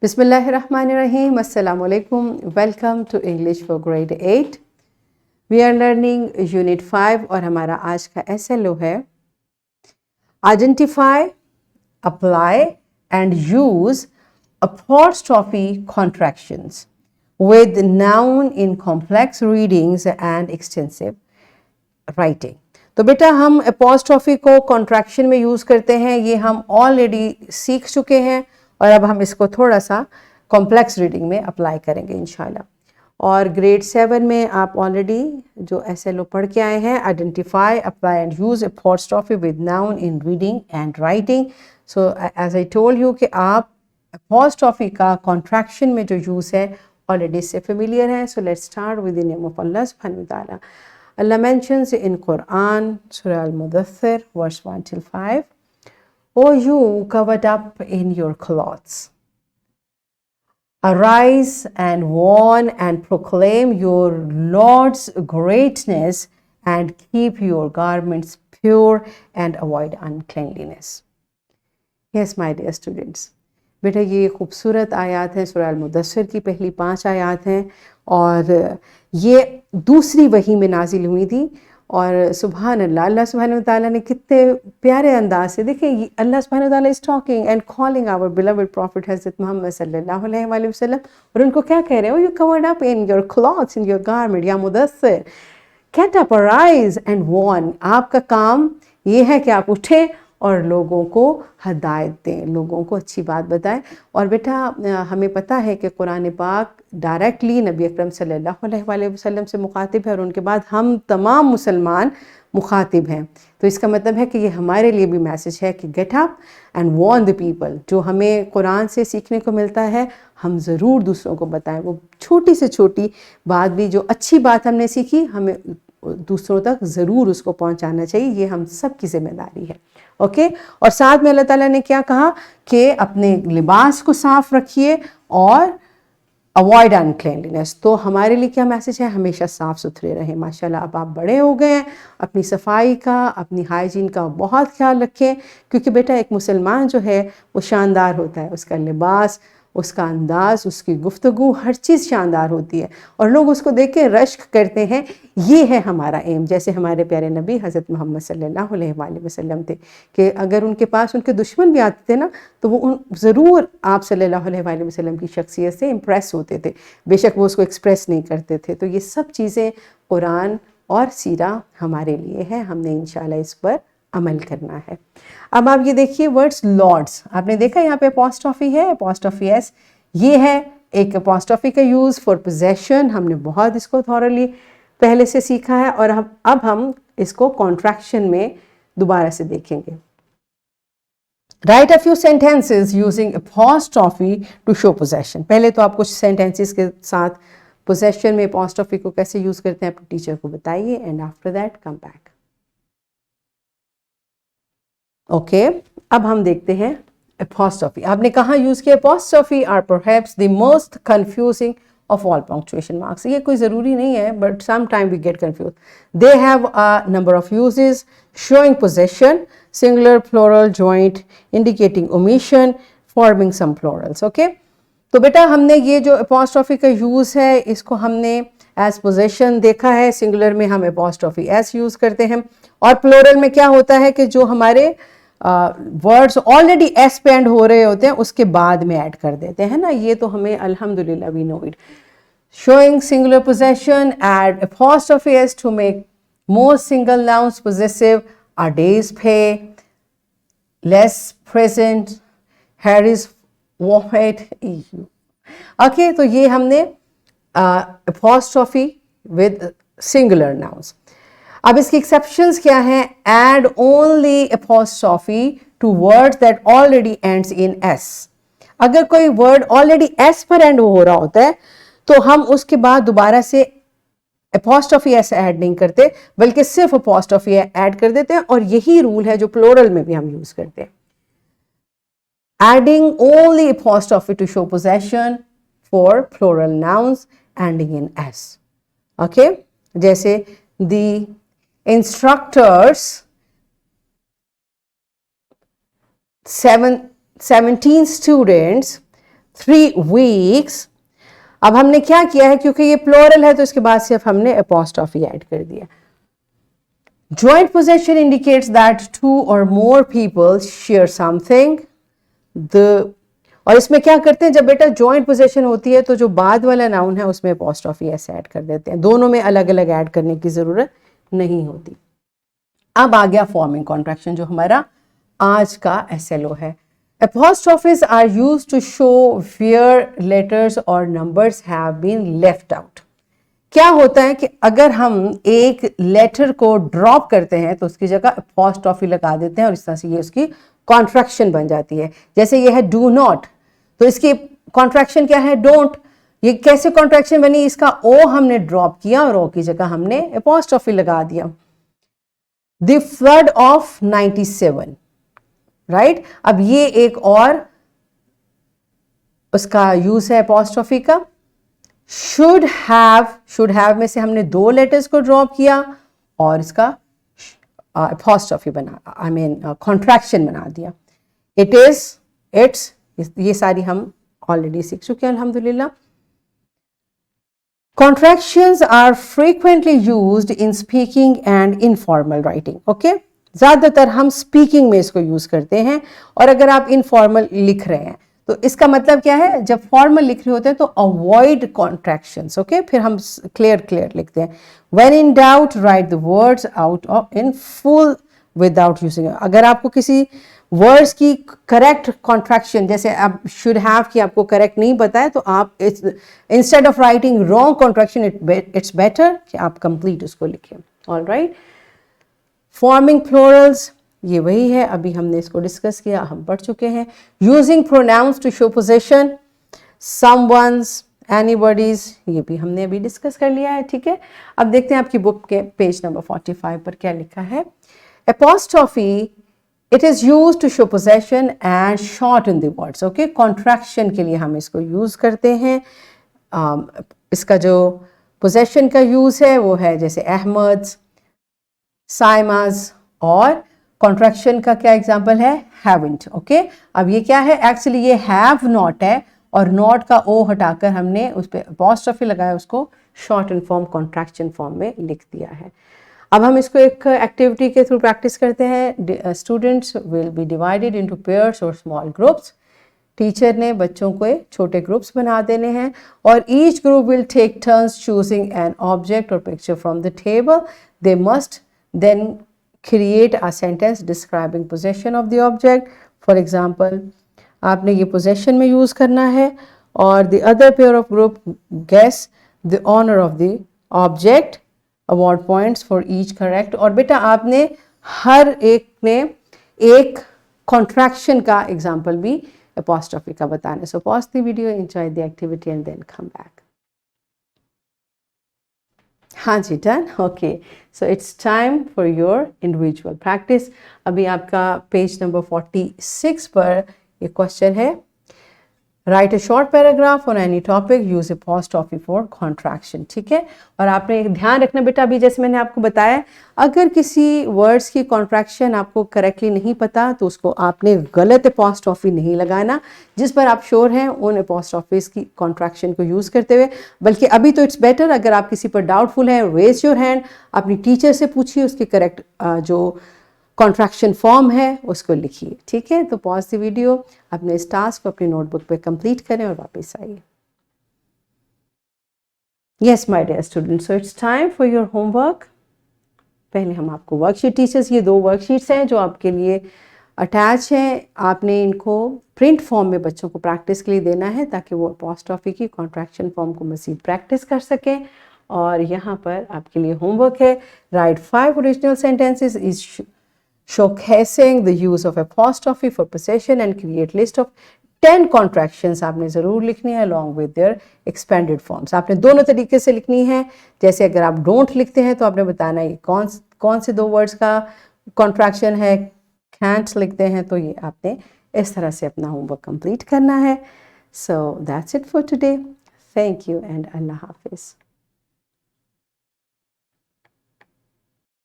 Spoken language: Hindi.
Bismillahirrahmanirrahim. Assalamu alaikum. Welcome to English for Grade 8. We are learning Unit 5 और हमारा आज का SLO है Identify, apply and use apostrophe contractions with noun in complex readings and extensive writing. तो बेटा हम apostrophe को contraction में यूज़ करते हैं, ये हम ऑलरेडी सीख चुके हैं और अब हम इसको थोड़ा सा कॉम्प्लेक्स रीडिंग में अप्लाई करेंगे इंशाल्लाह। और ग्रेड 7 में आप ऑलरेडी जो SLO पढ़ के आए हैं, identify, apply and use apostrophe with noun in reading and writing. So as I told you कि आप एपॉस्ट्रॉफी का कॉन्ट्रैक्शन में जो यूज़ है ऑलरेडी इससे फेमिलियर है। So let's start with the name of अल्लाह सुब्हानहू व तआला। Allah mentions in Quran, Surah Al-Mudaththir, verse 1 till 5, O you covered up in your clothes, arise and warn and proclaim your Lord's greatness and keep your garments pure and avoid uncleanliness. Yes, my dear students. बेटा ये खूबसूरत आयात हैं, सूरह अल-मुदस्सिर की पहली 5 आयात हैं और ये दूसरी वही में नाजिल हुई थी। और सुभान अल्लाह, अल्लाह सुब्हानहू व तआला ने कितने प्यारे अंदाज से, देखिए अल्लाह सुब्हानहू व तआला is talking and calling our beloved prophet हज़रत मोहम्मद सल्लल्लाहु अलैहि वसल्लम और उनको क्या कह रहे हैं? You covered up in your clothes, in your garment, या मुदस्सिर, get up, arise and warn. आपका काम ये है कि आप उठें और लोगों को हदायत दें, लोगों को अच्छी बात बताएं। और बेटा हमें पता है कि कुरान पाक डायरेक्टली नबी अकरम सल्लल्लाहु अलैहि वसल्लम से मुखातिब है और उनके बाद हम तमाम मुसलमान मुखातिब हैं। तो इसका मतलब है कि ये हमारे लिए भी मैसेज है कि get up and warn the people. जो हमें कुरान से सीखने को मिलता है हम ज़रूर दूसरों को बताएं। वो छोटी से छोटी बात भी, जो अच्छी बात हमने सीखी, हमें दूसरों तक ज़रूर उसको पहुंचाना चाहिए। ये हम सब की जिम्मेदारी है। ओके और साथ में अल्लाह ताला ने क्या कहा कि अपने लिबास को साफ रखिए और अवॉइड अनक्लीनलीनेस। तो हमारे लिए क्या मैसेज है? हमेशा साफ़ सुथरे रहें। माशाल्लाह अब आप बड़े हो गए हैं, अपनी सफाई का, अपनी हाइजीन का बहुत ख्याल रखें, क्योंकि बेटा एक मुसलमान जो है वो शानदार होता है। उसका लिबास, उसका अंदाज़, उसकी गुफ्तगू, हर चीज़ शानदार होती है और लोग उसको देख के रश्क करते हैं। ये है हमारा एम। जैसे हमारे प्यारे नबी हज़रत मोहम्मद सल्लल्लाहु अलैहि वसल्लम थे कि अगर उनके पास उनके दुश्मन भी आते थे ना, तो वो ज़रूर आप सल्लल्लाहु अलैहि वसल्लम की शख्सियत से इम्प्रेस होते थे, बेशक वो उसको एक्सप्रेस नहीं करते थे। तो ये सब चीज़ें कुरान और सीरा हमारे लिए है, हमने इंशाल्लाह इस पर अमल करना है। अब आप ये देखिए वर्ड्स लॉर्ड्स, आपने देखा यहाँ पे अपॉस्ट्रॉफी है, अपॉस्ट्रॉफी एस, ये है एक अपॉस्ट्रॉफी का यूज़ फॉर पोजेशन। हमने बहुत इसको थॉरली पहले से सीखा है और अब हम इसको कॉन्ट्रैक्शन में दोबारा से देखेंगे। Write a few sentences using apostrophe to show possession. पहले तो आप कुछ सेंटेंसेस के साथ पोजेशन में अपॉस्ट्रॉफी को कैसे यूज़ करते हैं अपने टीचर को बताइए and after that come back. Okay अब हम देखते हैं apostrophe। आपने कहाँ यूज़ किया? apostrophe are perhaps the most confusing of all punctuation marks। ये कोई ज़रूरी नहीं है, but sometimes we get confused। They have a number of uses showing possession, singular, plural, joint, indicating omission, forming some plurals। okay? तो बेटा हमने ये जो apostrophe का यूज़ है इसको हमने as possession देखा है। सिंगुलर में हम apostrophe s यूज़ करते हैं और प्लूरल में क्या होता है कि जो हमारे वर्ड्स ऑलरेडी एस पे एंड हो रहे होते हैं उसके बाद में ऐड कर देते हैं ना। ये तो हमें अल्हम्दुलिल्लाह we know it. Showing singular possession, add apostrophe s to make most single nouns possessive are days pay, less present, Harry's vomit। Okay तो ये हमने apostrophe with singular nouns। अब इसकी एक्सेप्शंस क्या हैं? Add only apostrophe to words that already ends in s। अगर कोई वर्ड ऑलरेडी s पर एंड हो रहा होता है तो हम उसके बाद दोबारा से apostrophe s ऐड नहीं करते, बल्कि सिर्फ apostrophe ऐड कर देते हैं और यही रूल है जो प्लूरल में भी हम यूज करते हैं। Adding only apostrophe to show possession for plural nouns ending in s। Okay जैसे दी instructors 17 students 3 weeks। अब हमने क्या किया है, क्योंकि ये प्लोरल है तो इसके बाद सिर्फ हमने अपॉस्ट्रोफी ऐड कर दिया। Joint possession indicates that 2 or more people share something. और इसमें क्या करते हैं, जब बेटा जॉइंट पोजेशन होती है तो जो बाद वाला नाउन है उसमें अपॉस्ट्रोफी ऐसे ऐड कर देते हैं, दोनों में अलग अलग ऐड करने की जरूरत नहीं होती। अब आ गया फॉर्मिंग कॉन्ट्रैक्शन जो हमारा आज का SLO है। Apostrophes are used to show where letters or numbers have been left out. क्या होता है कि अगर हम एक लेटर को ड्रॉप करते हैं तो उसकी जगह अपॉस्ट्रोफी लगा देते हैं और इस तरह से ये उसकी कॉन्ट्रैक्शन बन जाती है। जैसे ये है डू नॉट, तो इसकी कॉन्ट्रैक्शन क्या है, डोंट। ये कैसे कॉन्ट्रैक्शन बनी, इसका ओ हमने ड्रॉप किया और ओ की जगह हमने अपॉस्ट्रोफी लगा दिया। The flood of 97, right. अब ये एक और उसका यूज है अपॉस्ट्रोफी का। शुड हैव में से हमने 2 लेटर्स को ड्रॉप किया और इसका अपॉस्ट्रोफी बना, आई मीन कॉन्ट्रैक्शन बना दिया। इट इज, इट्स, ये सारी हम ऑलरेडी सीख चुके हैं अल्हम्दुलिल्लाह। Contractions are frequently used in speaking and informal writing. Okay? ज़्यादातर हम स्पीकिंग में इसको यूज करते हैं, और अगर आप इनफॉर्मल लिख रहे हैं तो इसका मतलब क्या है, जब फॉर्मल लिख रहे होते हैं तो अवॉइड कॉन्ट्रैक्शंस। ओके, फिर हम क्लियर लिखते हैं। When in doubt, write the words out in full without using it. अगर आपको किसी वर्ड्स की करेक्ट कॉन्ट्रैक्शन, जैसे आप शुड हैव की आपको करेक्ट नहीं पता है तो आप instead of writing wrong contraction, it's better कि आप कंप्लीट उसको लिखें। All right. फॉर्मिंग प्लूरल्स, ये वही है, अभी हमने इसको डिस्कस किया, हम पढ़ चुके हैं। Using pronouns to show possession, someone's, anybody's, ये भी हमने अभी डिस्कस कर लिया है। ठीक है, अब देखते हैं आपकी बुक के पेज नंबर 45 पर क्या लिखा है। Apostrophe, it is use to show possession and shorten the words. Okay, contraction के लिए हम इसको यूज करते हैं। इसका जो पोजेशन का यूज है वो है जैसे अहमद, साइमाज, और कॉन्ट्रैक्शन का क्या एग्जाम्पल है, हैवंट। ओके, अब ये क्या है, एक्चुअली ये हैव नॉट है और नॉट का ओ हटाकर हमने उस पर अपॉस्ट्रोफी लगाया, उसको शॉर्टन फॉर्म कॉन्ट्रैक्शन फॉर्म में लिख दिया है। अब हम इसको एक एक्टिविटी के थ्रू प्रैक्टिस करते हैं। Students will be divided into pairs और स्मॉल ग्रुप्स। टीचर ने बच्चों को छोटे ग्रुप्स बना देने हैं और each group will take turns choosing an object और picture from the table. They must then create a sentence describing possession of the object. For example, आपने ये possession में use करना है और the other pair of group guess the owner of the object, award points for each correct. और बेटा आपने हर एक ने एक contraction का example भी apostrophe का बताना है. So pause the video, enjoy the activity and then come back. हाँ जी, done. Okay, so it's time for your individual practice. अभी आपका पेज नंबर 46 पर ये क्वेश्चन है, write a short paragraph on any topic, use apostrophe for contraction. ठीक है, और आपने एक ध्यान रखना बेटा, अभी जैसे मैंने आपको बताया, अगर किसी वर्ड्स की कॉन्ट्रैक्शन आपको करेक्टली नहीं पता तो उसको आपने गलत अपॉस्ट्रोफी नहीं लगाना, जिस पर आप श्योर हैं उन अपॉस्ट्रोफीज की कॉन्ट्रैक्शन को यूज़ करते हुए। बल्कि अभी तो इट्स बेटर, अगर आप किसी पर डाउटफुल हैं, रेज योर हैंड, अपनी टीचर से पूछिए, उसकी करेक्ट जो कॉन्ट्रैक्शन फॉर्म है उसको लिखिए। ठीक है, तो पॉज द वीडियो, अपने इस टास्क को अपनी नोटबुक पे कंप्लीट करें और वापस आइए। Yes my dear students, so it's time for your homework. पहले हम आपको वर्कशीट, टीचर्स ये 2 वर्कशीट्स हैं जो आपके लिए अटैच हैं। आपने इनको प्रिंट फॉर्म में बच्चों को प्रैक्टिस के लिए देना है ताकि वो अपॉस्ट्रोफी की कॉन्ट्रैक्शन फॉर्म को मज़ीद प्रैक्टिस कर सकें। और यहाँ पर आपके लिए होमवर्क है, right 5 original sentences is showcasing the use of apostrophe for possession and create list of 10 contractions आपने ज़रूर लिखनी है along with their expanded forms। आपने दोनों तरीके से लिखनी है। जैसे अगर आप don't लिखते हैं तो आपने बताना है कौन से 2 वर्ड्स का कॉन्ट्रैक्शन है। can't लिखते हैं तो ये आपने इस तरह से अपना होमवर्क कंप्लीट करना है। So that's it for today. Thank you and Allah Hafiz.